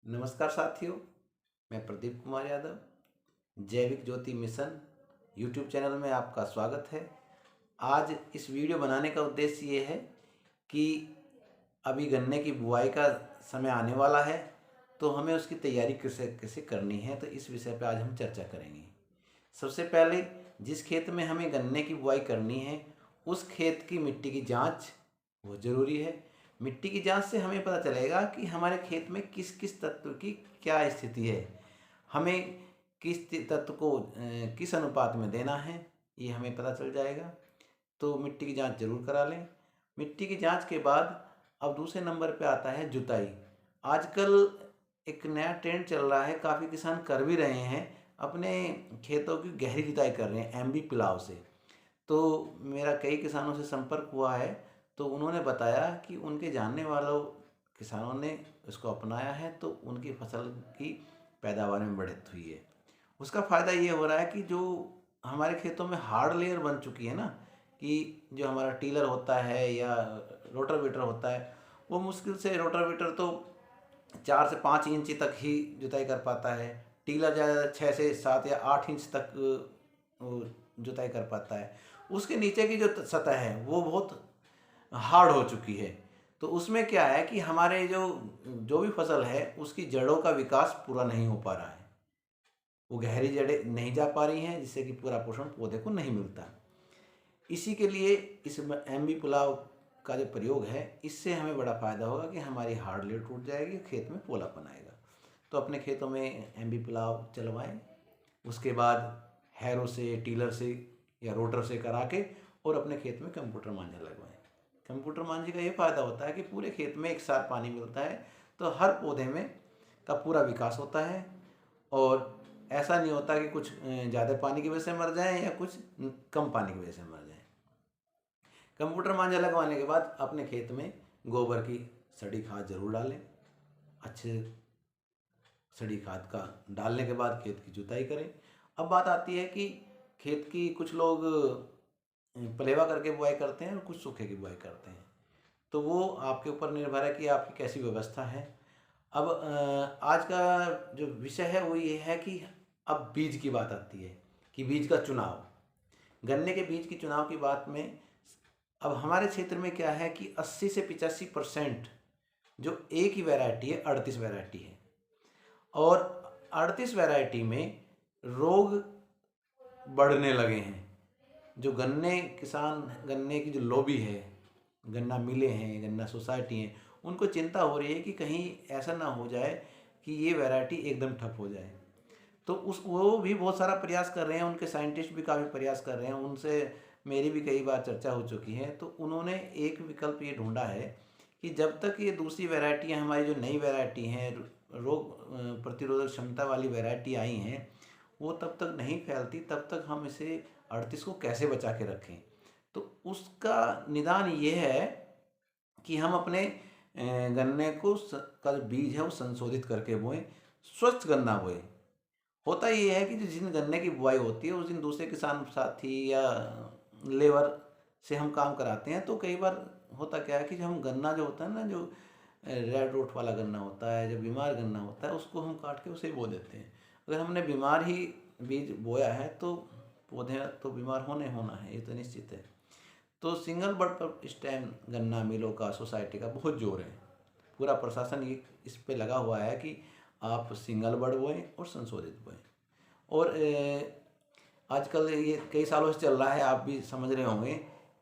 नमस्कार साथियों, मैं प्रदीप कुमार यादव जैविक ज्योति मिशन यूट्यूब चैनल में आपका स्वागत है। आज इस वीडियो बनाने का उद्देश्य ये है कि अभी गन्ने की बुआई का समय आने वाला है, तो हमें उसकी तैयारी कैसे कैसे करनी है, तो इस विषय पर आज हम चर्चा करेंगे। सबसे पहले जिस खेत में हमें गन्ने की बुआई करनी है उस खेत की मिट्टी की जाँच बहुत ज़रूरी है। मिट्टी की जांच से हमें पता चलेगा कि हमारे खेत में किस किस तत्व की क्या स्थिति है, हमें किस तत्व को किस अनुपात में देना है, ये हमें पता चल जाएगा। तो मिट्टी की जांच जरूर करा लें। मिट्टी की जांच के बाद अब दूसरे नंबर पे आता है जुताई। आजकल एक नया ट्रेंड चल रहा है, काफ़ी किसान कर भी रहे हैं, अपने खेतों की गहरी जुताई कर रहे हैं एमबी प्लाव से। तो मेरा कई किसानों से संपर्क हुआ है, तो उन्होंने बताया कि उनके जानने वालों किसानों ने इसको अपनाया है, तो उनकी फसल की पैदावार में बढ़त हुई है। उसका फ़ायदा ये हो रहा है कि जो हमारे खेतों में हार्ड लेयर बन चुकी है ना, कि जो हमारा टीलर होता है या रोटावेटर होता है, वो मुश्किल से रोटावेटर तो 4 से 5 इंच तक ही जुताई कर पाता है। टीलर ज़्यादा 6 से 7 या 8 इंच तक जुताई कर पाता है। उसके नीचे की जो सतह है वो बहुत हार्ड हो चुकी है। तो उसमें क्या है कि हमारे जो जो भी फसल है उसकी जड़ों का विकास पूरा नहीं हो पा रहा है, वो गहरी जड़ें नहीं जा पा रही हैं, जिससे कि पूरा पोषण पौधे को नहीं मिलता। इसी के लिए इस एमबी पुलाव का जो प्रयोग है, इससे हमें बड़ा फ़ायदा होगा कि हमारी हार्ड लेयर टूट जाएगी, खेत में पोलापन आएगा। तो अपने खेतों में एमबी पुलाव चलवाएं, उसके बाद हैरो से, टीलर से या रोटर से करा के और अपने खेत में कंप्यूटर मांझा लगवाएं। कंप्यूटर मांझे का ये फ़ायदा होता है कि पूरे खेत में एक साथ पानी मिलता है, तो हर पौधे में का पूरा विकास होता है और ऐसा नहीं होता कि कुछ ज़्यादा पानी की वजह से मर जाएं या कुछ कम पानी की वजह से मर जाएं। कंप्यूटर मांझा लगवाने के बाद अपने खेत में गोबर की सड़ी खाद जरूर डालें। अच्छे सड़ी खाद का डालने के बाद खेत की जुताई करें। अब बात आती है कि खेत की कुछ लोग पलेवा करके बुआई करते हैं और कुछ सूखे की बुआई करते हैं, तो वो आपके ऊपर निर्भर है कि आपकी कैसी व्यवस्था है। अब आज का जो विषय है वो ये है कि अब बीज की बात आती है कि बीज का चुनाव, गन्ने के बीज की चुनाव की बात में अब हमारे क्षेत्र में क्या है कि 80 से 85% जो एक ही वैरायटी है, 38 वैरायटी है, और 38 वैरायटी में रोग बढ़ने लगे हैं। जो गन्ने किसान, गन्ने की जो लॉबी है, गन्ना मिलें हैं, गन्ना सोसाइटी हैं, उनको चिंता हो रही है कि कहीं ऐसा ना हो जाए कि ये वैरायटी एकदम ठप हो जाए। तो वो भी बहुत सारा प्रयास कर रहे हैं, उनके साइंटिस्ट भी काफ़ी प्रयास कर रहे हैं, उनसे मेरी भी कई बार चर्चा हो चुकी है। तो उन्होंने एक विकल्प ये ढूंढा है कि जब तक ये दूसरी वैरायटियाँ, हमारी जो नई वैरायटी हैं, रोग प्रतिरोधक क्षमता वाली वैरायटी आई हैं, वो तब तक नहीं फैलती, तब तक हम इसे 38 को कैसे बचा के रखें। तो उसका निदान ये है कि हम अपने गन्ने को का जो बीज है वो संशोधित करके बोएं, स्वच्छ गन्ना बोएं। होता ये है कि जिस दिन गन्ने की बुआई होती है उस दिन दूसरे किसान साथी या लेबर से हम काम कराते हैं, तो कई बार होता क्या है कि हम गन्ना जो होता है ना, जो रेड रोट वाला गन्ना होता है, जो बीमार गन्ना होता है, उसको हम काट के उसे बो देते हैं। अगर हमने बीमार ही बीज बोया है तो पौधे तो बीमार होना है, ये तो निश्चित है। तो सिंगल बड पर इस टाइम गन्ना मिलों का, सोसाइटी का बहुत जोर है। पूरा प्रशासन ये इस पे लगा हुआ है कि आप सिंगल बड बोएं और संशोधित बोएं। और आजकल ये कई सालों से चल रहा है, आप भी समझ रहे होंगे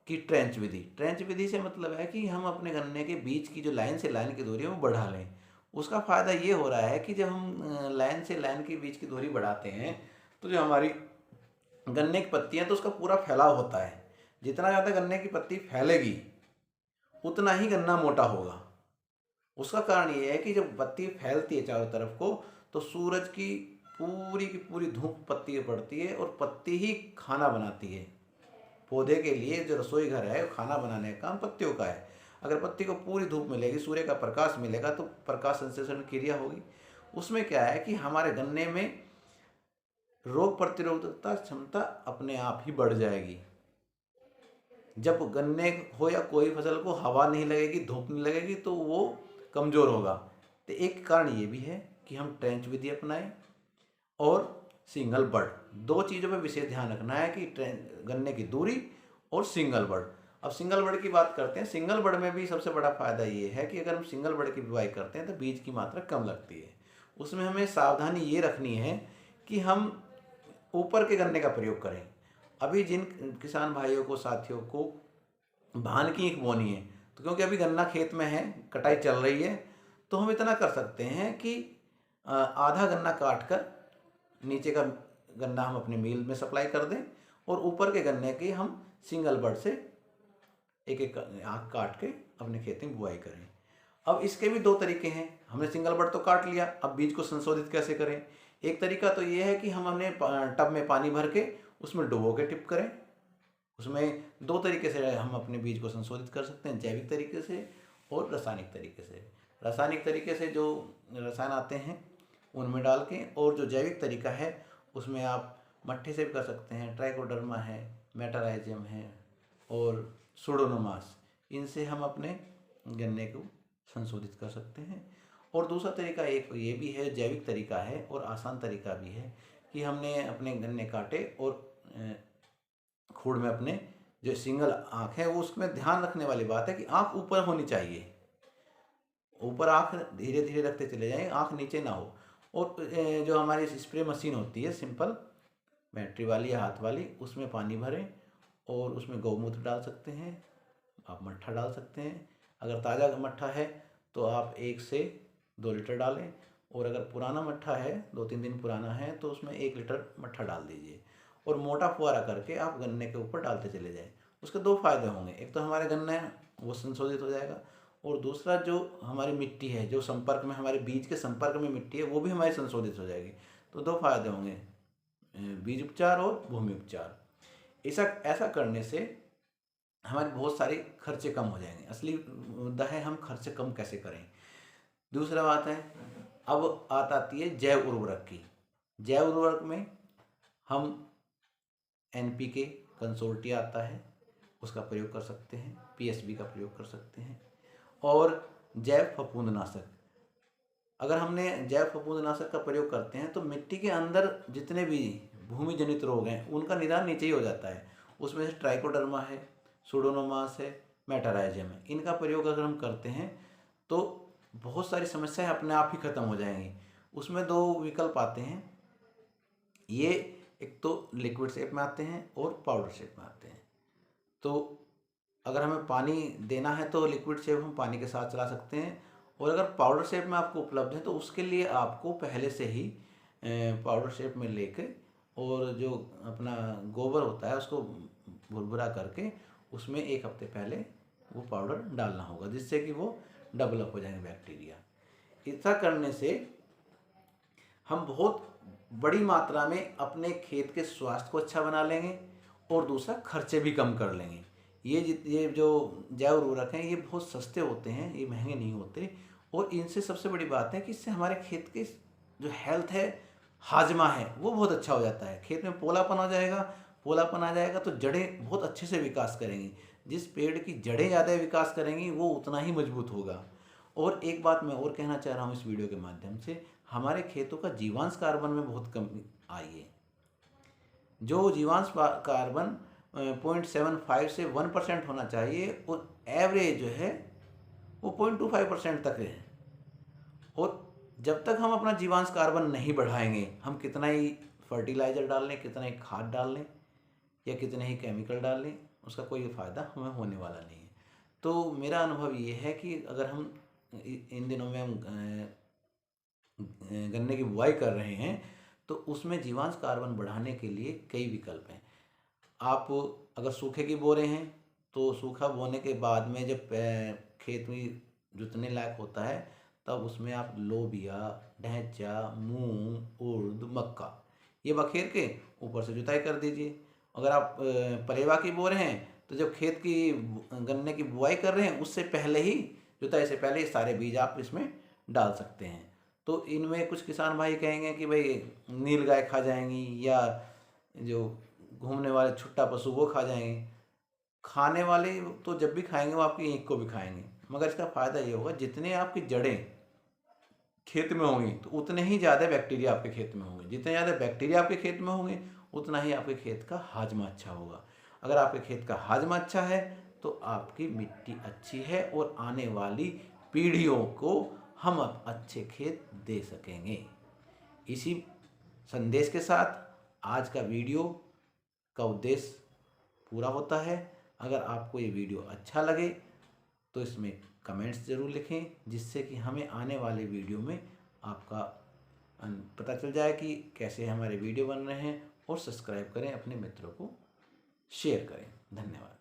कि ट्रेंच विधि। ट्रेंच विधि से मतलब है कि हम अपने गन्ने के बीज की जो लाइन से लाइन की दूरी है वो बढ़ा लें। उसका फ़ायदा ये हो रहा है कि जब हम लाइन से लाइन की बीज की दूरी बढ़ाते हैं, तो जो हमारी गन्ने की पत्ती है तो उसका पूरा फैलाव होता है। जितना ज़्यादा गन्ने की पत्ती फैलेगी उतना ही गन्ना मोटा होगा। उसका कारण ये है कि जब पत्ती फैलती है चारों तरफ को, तो सूरज की पूरी धूप पत्ती पर पड़ती है और पत्ती ही खाना बनाती है। पौधे के लिए जो रसोई घर है, खाना बनाने का काम पत्तियों का है। अगर पत्ती को पूरी धूप मिलेगी, सूर्य का प्रकाश मिलेगा, तो प्रकाश संश्लेषण क्रिया होगी। उसमें क्या है कि हमारे गन्ने में रोग प्रतिरोधकता क्षमता अपने आप ही बढ़ जाएगी। जब गन्ने हो या कोई फसल को हवा नहीं लगेगी, धूप नहीं लगेगी, तो वो कमज़ोर होगा। तो एक कारण ये भी है। कि हम ट्रेंच विधि अपनाएं और सिंगल बड। दो चीज़ों पे विशेष ध्यान रखना है कि गन्ने की दूरी और सिंगल बड। अब सिंगल बड की बात करते हैं। सिंगल बड में भी सबसे बड़ा फायदा ये है कि अगर हम सिंगल बड की बुआई करते हैं तो बीज की मात्रा कम लगती है। उसमें हमें सावधानी ये रखनी है कि हम ऊपर के गन्ने का प्रयोग करें। अभी जिन किसान भाइयों को, साथियों को भान की ईख बोनी है, तो क्योंकि अभी गन्ना खेत में है, कटाई चल रही है, तो हम इतना कर सकते हैं कि आधा गन्ना काट कर नीचे का गन्ना हम अपने मिल में सप्लाई कर दें और ऊपर के गन्ने की हम सिंगल बड से एक एक आँख काट के अपने खेत में बुआई करें। अब इसके भी दो तरीके हैं। हमने सिंगल बड तो काट लिया, अब बीज को संशोधित कैसे करें? एक तरीका तो ये है कि हम अपने टब में पानी भर के उसमें डुबो के टिप करें। उसमें दो तरीके से हम अपने बीज को संशोधित कर सकते हैं, जैविक तरीके से और रासायनिक तरीके से। रासायनिक तरीके से जो रसायन आते हैं उनमें डाल के, और जो जैविक तरीका है उसमें आप मट्ठे से भी कर सकते हैं। ट्राइकोडर्मा है, मेटाराइजियम है और सुडोमोनास, इनसे हम अपने गन्ने को संशोधित कर सकते हैं। और दूसरा तरीका एक ये भी है, जैविक तरीका है और आसान तरीका भी है, कि हमने अपने गन्ने काटे और खूड़ में अपने जो सिंगल आँख है वो, उसमें ध्यान रखने वाली बात है कि आँख ऊपर होनी चाहिए। ऊपर आँख धीरे धीरे रखते चले जाएं, आँख नीचे ना हो। और जो हमारी स्प्रे मशीन होती है सिंपल बैटरी वाली या हाथ वाली, उसमें पानी भरें और उसमें गौमूत्र डाल सकते हैं, आप मट्ठा डाल सकते हैं। अगर ताज़ा मट्ठा है तो आप 1 से 2 लीटर डालें, और अगर पुराना मट्ठा है, 2-3 दिन पुराना है, तो उसमें 1 लीटर मट्ठा डाल दीजिए और मोटा फुहारा करके आप गन्ने के ऊपर डालते चले जाएं। उसके दो फायदे होंगे, एक तो हमारे गन्ना है वो संशोधित हो जाएगा, और दूसरा जो हमारी मिट्टी है, जो संपर्क में, हमारे बीज के संपर्क में मिट्टी है, वो भी हमारी संशोधित हो जाएगी। तो दो फायदे होंगे, बीज उपचार और भूमि उपचार। ऐसा करने से हमारे बहुत सारे खर्चे कम हो जाएंगे। असली मुद्दा है हम खर्चे कम कैसे करें। दूसरा बात है, अब आती है जैव उर्वरक की। जैव उर्वरक में हम NPK कंसोर्टिया आता है, उसका प्रयोग कर सकते हैं, PSB का प्रयोग कर सकते हैं, और जैव फफूंदनाशक। अगर हमने जैव फफूंदनाशक का प्रयोग करते हैं तो मिट्टी के अंदर जितने भी भूमि जनित रोग हैं उनका निदान नीचे ही हो जाता है। उसमें से ट्राइकोडर्मा है, सुडोमोनास है, मेटाराइजियम है। इनका प्रयोग अगर हम करते हैं तो बहुत सारी समस्याएं अपने आप ही खत्म हो जाएंगी। उसमें दो विकल्प आते हैं, ये एक तो लिक्विड शेप में आते हैं और पाउडर शेप में आते हैं। तो अगर हमें पानी देना है तो लिक्विड शेप हम पानी के साथ चला सकते हैं, और अगर पाउडर शेप में आपको उपलब्ध है तो उसके लिए आपको पहले से ही पाउडर शेप में लेके, और जो अपना गोबर होता है उसको भुरभुरा करके उसमें 1 हफ्ते पहले वो पाउडर डालना होगा, जिससे कि वो डेवलप हो जाएंगे बैक्टीरिया। ऐसा करने से हम बहुत बड़ी मात्रा में अपने खेत के स्वास्थ्य को अच्छा बना लेंगे और दूसरा खर्चे भी कम कर लेंगे। ये जो जैव उर्वरक हैं ये बहुत सस्ते होते हैं, ये महंगे नहीं होते, और इनसे सबसे बड़ी बात है कि इससे हमारे खेत के जो हेल्थ है, हाजमा है, वो बहुत अच्छा हो जाता है। खेत में पोलापन आ जाएगा, पोलापन आ जाएगा तो जड़ें बहुत अच्छे से विकास करेंगी। जिस पेड़ की जड़ें ज़्यादा विकास करेंगी वो उतना ही मजबूत होगा। और एक बात मैं और कहना चाह रहा हूँ इस वीडियो के माध्यम से, हमारे खेतों का जीवांश कार्बन में बहुत कमी आई है। जो जीवांश कार्बन 0.75 से 1% होना चाहिए, और एवरेज जो है वो 0.25% तक है। और जब तक हम अपना जीवांश कार्बन नहीं बढ़ाएंगे, हम कितना ही फर्टिलाइज़र डाल लें, कितना ही खाद डाल लें या कितने ही केमिकल डाल लें, उसका कोई फ़ायदा हमें होने वाला नहीं है। तो मेरा अनुभव ये है कि अगर हम इन दिनों में हम गन्ने की बुआई कर रहे हैं तो उसमें जीवांश कार्बन बढ़ाने के लिए कई विकल्प हैं। आप अगर सूखे की बो रहे हैं तो सूखा बोने के बाद में जब खेत में जुतने लायक होता है तब उसमें आप लोबिया, ढैंचा, मूंग, उर्द, मक्का ये बखेर के ऊपर से जुताई कर दीजिए। अगर आप परेवा की बो रहे हैं तो जब खेत की गन्ने की बुआई कर रहे हैं उससे पहले ही, जुताई से पहले ही सारे बीज आप इसमें डाल सकते हैं। तो इनमें कुछ किसान भाई कहेंगे कि भाई नील गाय खा जाएंगी या जो घूमने वाले छुट्टा पशु वो खा जाएंगे। खाने वाले तो जब भी खाएंगे वो आपकी ईख को भी खाएंगे, मगर इसका फ़ायदा ये होगा जितने आपकी जड़ें खेत में होंगी तो उतने ही ज़्यादा बैक्टीरिया आपके खेत में होंगे। जितने ज़्यादा बैक्टीरिया आपके खेत में होंगे उतना ही आपके खेत का हाजमा अच्छा होगा। अगर आपके खेत का हाजमा अच्छा है तो आपकी मिट्टी अच्छी है और आने वाली पीढ़ियों को हम अब अच्छे खेत दे सकेंगे। इसी संदेश के साथ आज का वीडियो का उद्देश्य पूरा होता है। अगर आपको ये वीडियो अच्छा लगे तो इसमें कमेंट्स ज़रूर लिखें, जिससे कि हमें आने वाले वीडियो में आपका पता चल जाए कि कैसे हमारे वीडियो बन रहे हैं। और सब्सक्राइब करें, अपने मित्रों को शेयर करें। धन्यवाद।